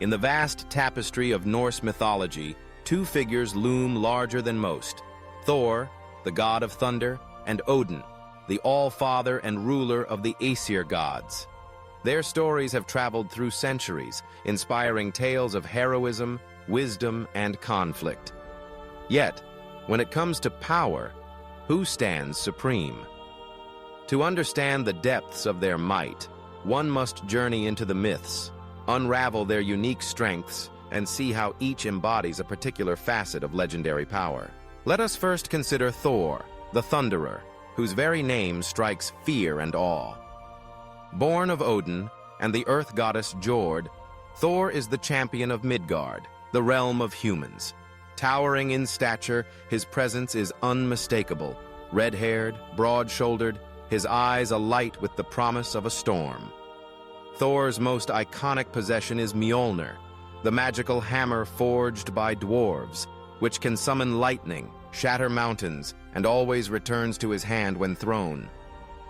In the vast tapestry of Norse mythology, two figures loom larger than most: Thor, the god of thunder, and Odin, the Allfather and ruler of the Aesir gods. Their stories have traveled through centuries, inspiring tales of heroism, wisdom, and conflict. Yet, when it comes to power, who stands supreme? To understand the depths of their might, one must journey into the myths, unravel their unique strengths, and see how each embodies a particular facet of legendary power. Let us first consider Thor, the Thunderer, whose very name strikes fear and awe. Born of Odin and the earth goddess Jord, Thor is the champion of Midgard, the realm of humans. Towering in stature, his presence is unmistakable. Red-haired, broad-shouldered, his eyes alight with the promise of a storm. Thor's most iconic possession is Mjolnir, the magical hammer forged by dwarves, which can summon lightning, shatter mountains, and always returns to his hand when thrown.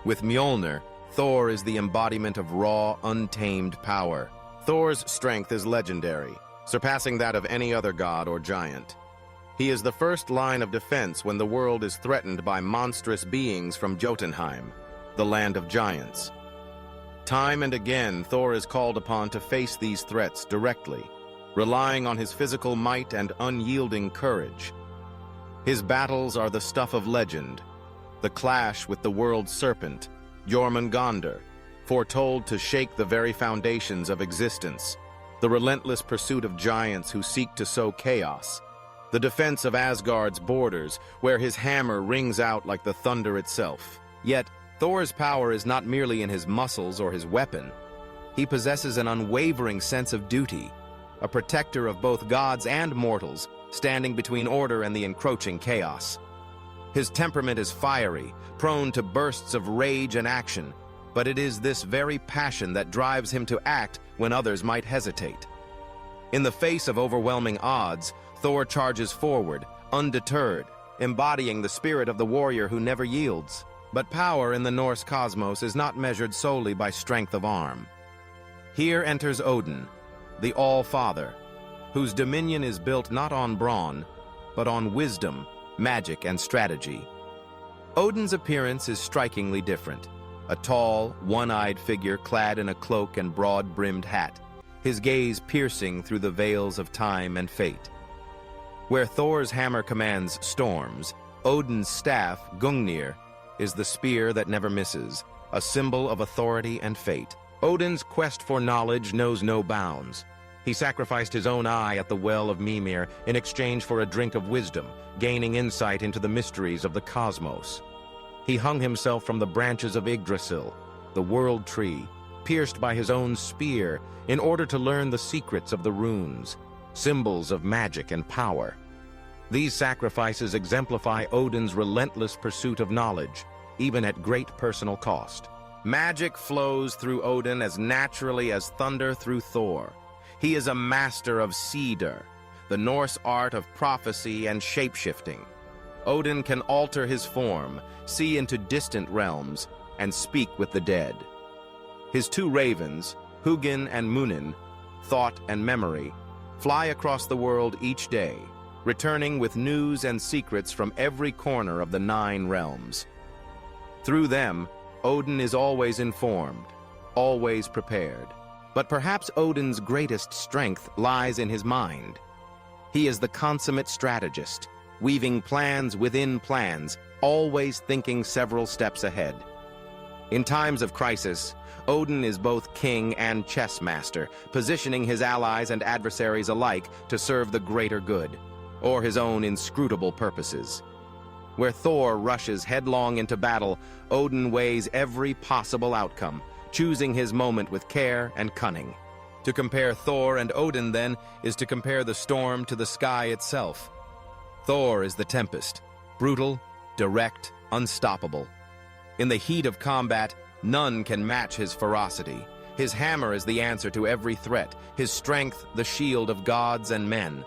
With Mjolnir, Thor is the embodiment of raw, untamed power. Thor's strength is legendary, surpassing that of any other god or giant. He is the first line of defense when the world is threatened by monstrous beings from Jotunheim, the land of giants. Time and again, Thor is called upon to face these threats directly, relying on his physical might and unyielding courage. His battles are the stuff of legend: the clash with the world's serpent, Jormungandr, foretold to shake the very foundations of existence; the relentless pursuit of giants who seek to sow chaos; the defense of Asgard's borders, where his hammer rings out like the thunder itself. Yet, Thor's power is not merely in his muscles or his weapon. He possesses an unwavering sense of duty, a protector of both gods and mortals, standing between order and the encroaching chaos. His temperament is fiery, prone to bursts of rage and action, but it is this very passion that drives him to act when others might hesitate. In the face of overwhelming odds, Thor charges forward, undeterred, embodying the spirit of the warrior who never yields. But power in the Norse cosmos is not measured solely by strength of arm. Here enters Odin, the Allfather, whose dominion is built not on brawn, but on wisdom, magic, and strategy. Odin's appearance is strikingly different: a tall, one-eyed figure clad in a cloak and broad-brimmed hat, his gaze piercing through the veils of time and fate. Where Thor's hammer commands storms, Odin's staff, Gungnir, is the spear that never misses, a symbol of authority and fate. Odin's quest for knowledge knows no bounds. He sacrificed his own eye at the well of Mimir in exchange for a drink of wisdom, gaining insight into the mysteries of the cosmos. He hung himself from the branches of Yggdrasil, the world tree, pierced by his own spear, in order to learn the secrets of the runes, symbols of magic and power. These sacrifices exemplify Odin's relentless pursuit of knowledge, even at great personal cost. Magic flows through Odin as naturally as thunder through Thor. He is a master of Seidr, the Norse art of prophecy and shape-shifting. Odin can alter his form, see into distant realms, and speak with the dead. His two ravens, Hugin and Munin, thought and memory, fly across the world each day, returning with news and secrets from every corner of the 9 realms. Through them, Odin is always informed, always prepared. But perhaps Odin's greatest strength lies in his mind. He is the consummate strategist, weaving plans within plans, always thinking several steps ahead. In times of crisis, Odin is both king and chess master, positioning his allies and adversaries alike to serve the greater good, or his own inscrutable purposes. Where Thor rushes headlong into battle, Odin weighs every possible outcome, choosing his moment with care and cunning. To compare Thor and Odin, then, is to compare the storm to the sky itself. Thor is the tempest, brutal, direct, unstoppable. In the heat of combat, none can match his ferocity. His hammer is the answer to every threat, his strength the shield of gods and men.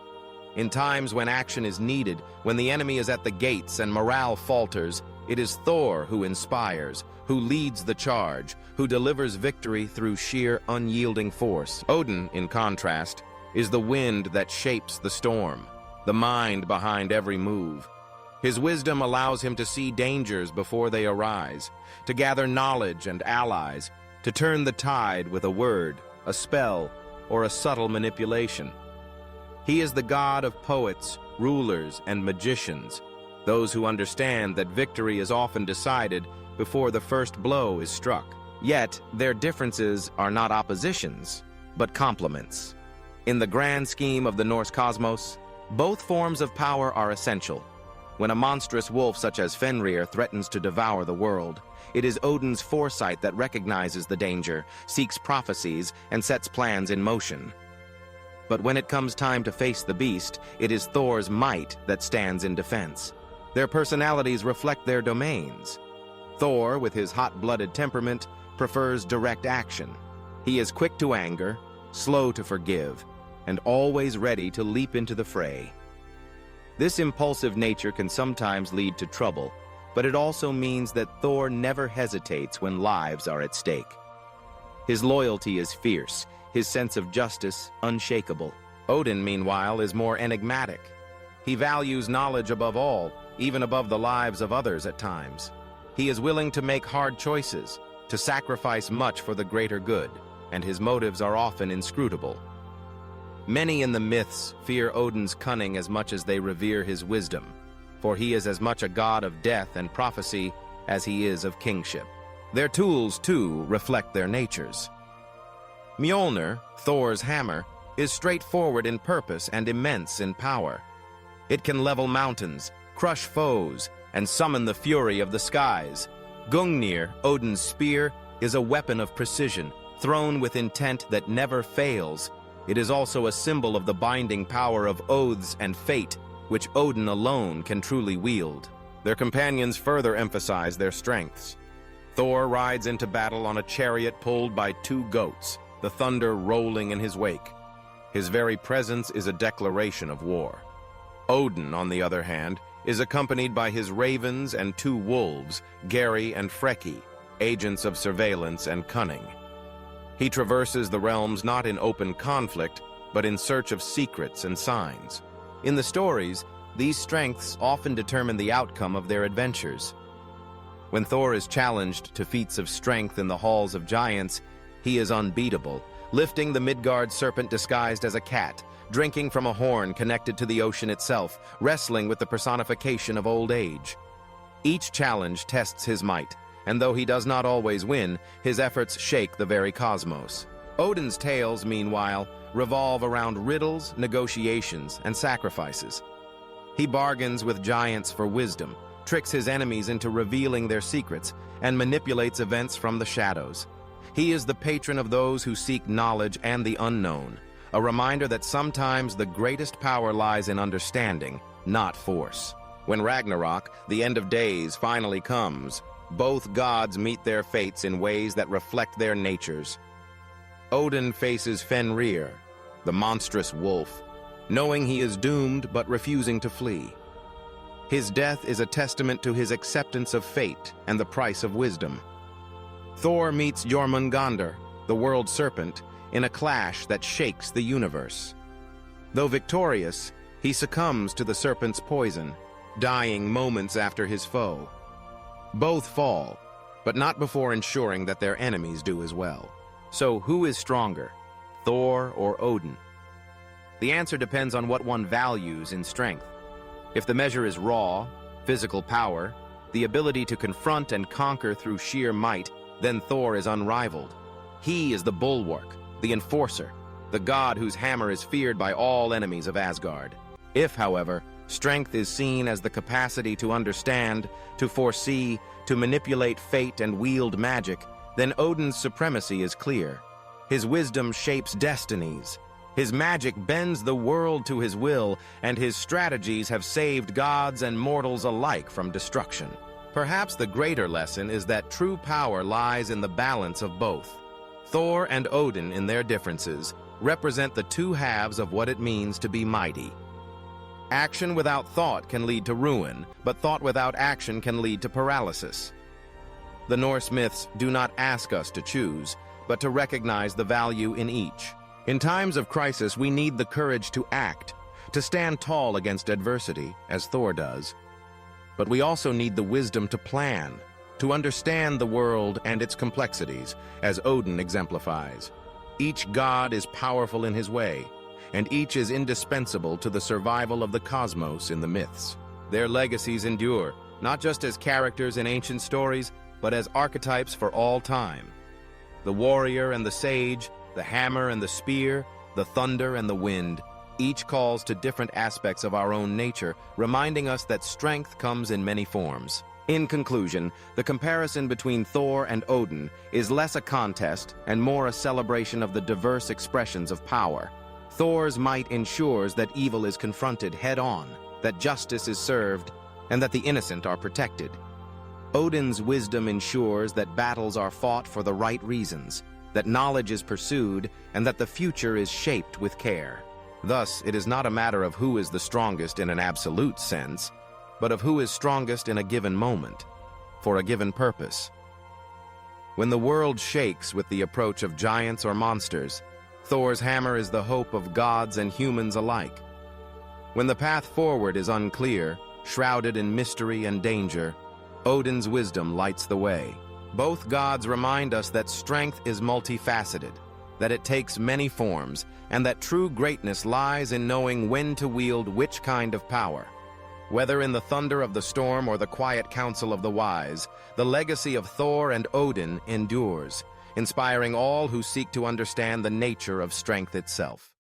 In times when action is needed, when the enemy is at the gates and morale falters, it is Thor who inspires, who leads the charge, who delivers victory through sheer unyielding force. Odin, in contrast, is the wind that shapes the storm, the mind behind every move. His wisdom allows him to see dangers before they arise, to gather knowledge and allies, to turn the tide with a word, a spell, or a subtle manipulation. He is the god of poets, rulers, and magicians, those who understand that victory is often decided before the first blow is struck. Yet, their differences are not oppositions, but complements. In the grand scheme of the Norse cosmos, both forms of power are essential. When a monstrous wolf such as Fenrir threatens to devour the world, it is Odin's foresight that recognizes the danger, seeks prophecies, and sets plans in motion. But when it comes time to face the beast, it is Thor's might that stands in defense. Their personalities reflect their domains. Thor, with his hot-blooded temperament, prefers direct action. He is quick to anger, slow to forgive, and always ready to leap into the fray. This impulsive nature can sometimes lead to trouble, but it also means that Thor never hesitates when lives are at stake. His loyalty is fierce, his sense of justice unshakable. Odin, meanwhile, is more enigmatic. He values knowledge above all, even above the lives of others at times. He is willing to make hard choices, to sacrifice much for the greater good, and his motives are often inscrutable. Many in the myths fear Odin's cunning as much as they revere his wisdom, for he is as much a god of death and prophecy as he is of kingship. Their tools, too, reflect their natures. Mjolnir, Thor's hammer, is straightforward in purpose and immense in power. It can level mountains, crush foes, and summon the fury of the skies. Gungnir, Odin's spear, is a weapon of precision, thrown with intent that never fails. It is also a symbol of the binding power of oaths and fate, which Odin alone can truly wield. Their companions further emphasize their strengths. Thor rides into battle on a chariot pulled by 2 goats, the thunder rolling in his wake. His very presence is a declaration of war. Odin, on the other hand, is accompanied by his ravens and 2 wolves, Geri and Freki, agents of surveillance and cunning. He traverses the realms not in open conflict, but in search of secrets and signs. In the stories, these strengths often determine the outcome of their adventures. When Thor is challenged to feats of strength in the halls of giants, he is unbeatable, lifting the Midgard serpent disguised as a cat, drinking from a horn connected to the ocean itself, wrestling with the personification of old age. Each challenge tests his might, and though he does not always win, his efforts shake the very cosmos. Odin's tales, meanwhile, revolve around riddles, negotiations, and sacrifices. He bargains with giants for wisdom, tricks his enemies into revealing their secrets, and manipulates events from the shadows. He is the patron of those who seek knowledge and the unknown, a reminder that sometimes the greatest power lies in understanding, not force. When Ragnarok, the end of days, finally comes, both gods meet their fates in ways that reflect their natures. Odin faces Fenrir, the monstrous wolf, knowing he is doomed but refusing to flee. His death is a testament to his acceptance of fate and the price of wisdom. Thor meets Jormungandr, the world serpent, in a clash that shakes the universe. Though victorious, he succumbs to the serpent's poison, dying moments after his foe. Both fall, but not before ensuring that their enemies do as well. So who is stronger, Thor or Odin? The answer depends on what one values in strength. If the measure is raw, physical power, the ability to confront and conquer through sheer might, then Thor is unrivaled. He is the bulwark, the enforcer, the god whose hammer is feared by all enemies of Asgard. If, however, strength is seen as the capacity to understand, to foresee, to manipulate fate and wield magic, then Odin's supremacy is clear. His wisdom shapes destinies. His magic bends the world to his will, and his strategies have saved gods and mortals alike from destruction. Perhaps the greater lesson is that true power lies in the balance of both. Thor and Odin, in their differences, represent the 2 halves of what it means to be mighty. Action without thought can lead to ruin, but thought without action can lead to paralysis. The Norse myths do not ask us to choose, but to recognize the value in each. In times of crisis, we need the courage to act, to stand tall against adversity, as Thor does. But we also need the wisdom to plan, to understand the world and its complexities, as Odin exemplifies. Each god is powerful in his way, and each is indispensable to the survival of the cosmos in the myths. Their legacies endure, not just as characters in ancient stories, but as archetypes for all time. The warrior and the sage, the hammer and the spear, the thunder and the wind, each calls to different aspects of our own nature, reminding us that strength comes in many forms. In conclusion, the comparison between Thor and Odin is less a contest and more a celebration of the diverse expressions of power. Thor's might ensures that evil is confronted head-on, that justice is served, and that the innocent are protected. Odin's wisdom ensures that battles are fought for the right reasons, that knowledge is pursued, and that the future is shaped with care. Thus, it is not a matter of who is the strongest in an absolute sense, but of who is strongest in a given moment, for a given purpose. When the world shakes with the approach of giants or monsters, Thor's hammer is the hope of gods and humans alike. When the path forward is unclear, shrouded in mystery and danger, Odin's wisdom lights the way. Both gods remind us that strength is multifaceted, that it takes many forms, and that true greatness lies in knowing when to wield which kind of power. Whether in the thunder of the storm or the quiet counsel of the wise, the legacy of Thor and Odin endures, inspiring all who seek to understand the nature of strength itself.